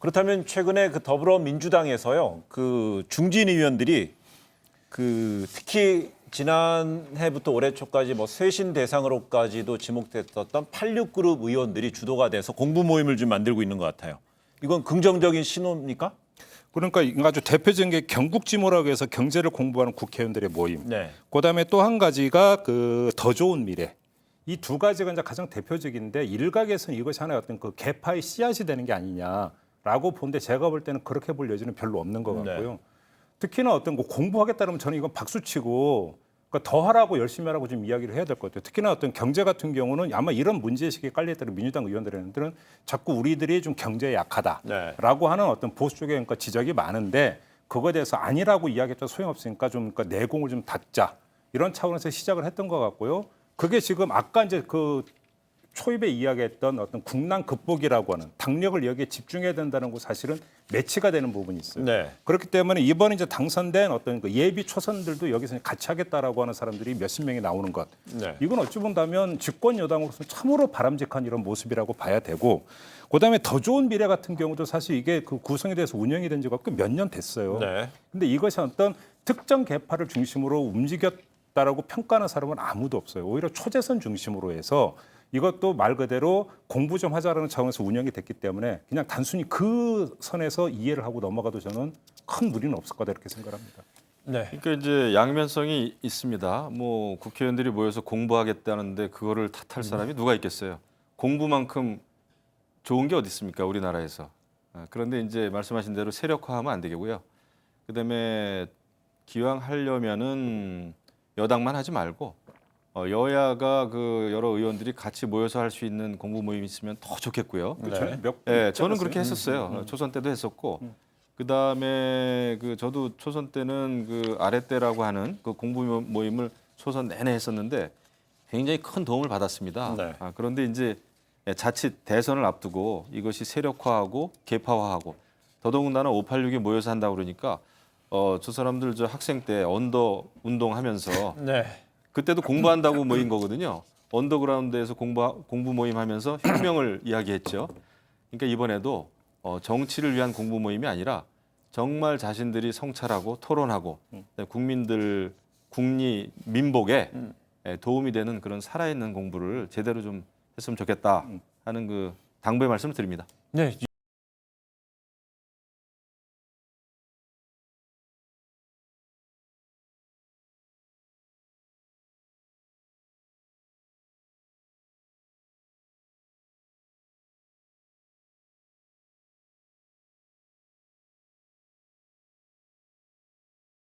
그렇다면 최근에 그 더불어민주당에서요, 그 중진 의원들이 그 특히 지난해부터 올해 초까지 뭐 쇄신 대상으로까지도 지목됐었던 86그룹 의원들이 주도가 돼서 공부 모임을 좀 만들고 있는 것 같아요. 이건 긍정적인 신호입니까? 그러니까 이거 아주 대표적인 게 경국지모라고 해서 경제를 공부하는 국회의원들의 모임. 네. 그다음에 또 한 가지가 그 더 좋은 미래. 이 두 가지가 이제 가장 대표적인데 일각에서는 이것이 하나의 어떤 그 개파의 씨앗이 되는 게 아니냐라고 보는데 제가 볼 때는 그렇게 볼 여지는 별로 없는 것 같고요. 특히나 어떤 거 공부하겠다면 저는 이건 박수치고 그러니까 더 하라고 열심히 하라고 좀 이야기를 해야 될 것 같아요. 특히나 어떤 경제 같은 경우는 아마 이런 문제의식에 깔려있다는 민주당 의원들은 자꾸 우리들이 좀 경제에 약하다라고 하는 어떤 보수 쪽의 그러니까 지적이 많은데 그거에 대해서 아니라고 이야기해도 소용없으니까 좀 그러니까 내공을 좀 닫자 이런 차원에서 시작을 했던 것 같고요. 그게 지금 아까 이제 그 초입에 이야기했던 어떤 국난 극복이라고 하는 당력을 여기에 집중해야 된다는 거 사실은 매치가 되는 부분이 있어요. 네. 그렇기 때문에 이번에 이제 당선된 어떤 그 예비 초선들도 여기서 같이 하겠다라고 하는 사람들이 몇십 명이 나오는 것. 네. 이건 어찌 본다면 집권 여당으로서 참으로 바람직한 이런 모습이라고 봐야 되고 그다음에 더 좋은 미래 같은 경우도 사실 이게 그 구성에 대해서 운영이 된 지가 꽤 몇 년 됐어요. 네. 근데 이것이 어떤 특정 계파를 중심으로 움직였다라고 평가하는 사람은 아무도 없어요. 오히려 초재선 중심으로 해서 이것도 말 그대로 공부 좀 하자라는 차원에서 운영이 됐기 때문에 그냥 단순히 그 선에서 이해를 하고 넘어가도 저는 큰 무리는 없을 거다 이렇게 생각합니다. 네. 그러니까 이제 양면성이 있습니다. 뭐 국회의원들이 모여서 공부하겠다는데 그거를 탓할 사람이 누가 있겠어요? 공부만큼 좋은 게 어디 있습니까? 우리나라에서. 그런데 이제 말씀하신 대로 세력화하면 안 되겠고요. 그다음에 기왕 하려면은 여당만 하지 말고 여야가 그 여러 의원들이 같이 모여서 할 수 있는 공부 모임이 있으면 더 좋겠고요. 저는 몇 네, 저는 그렇게 했었어요. 초선 때도 했었고, 그 다음에 그 저도 초선 때는 그 아랫대라고 하는 그 공부 모임을 초선 내내 했었는데 굉장히 큰 도움을 받았습니다. 네. 그런데 이제 자칫 대선을 앞두고 이것이 세력화하고 개파화하고 더더군다나 586에 모여서 한다고 그러니까 저 사람들 저 학생 때 언더 운동하면서 네. 그때도 공부한다고 모인 거거든요. 언더그라운드에서 공부 모임하면서 혁명을 이야기했죠. 그러니까 이번에도 정치를 위한 공부 모임이 아니라 정말 자신들이 성찰하고 토론하고 국민들 국리 민복에 도움이 되는 그런 살아있는 공부를 제대로 좀 했으면 좋겠다 하는 그 당부의 말씀을 드립니다. 네.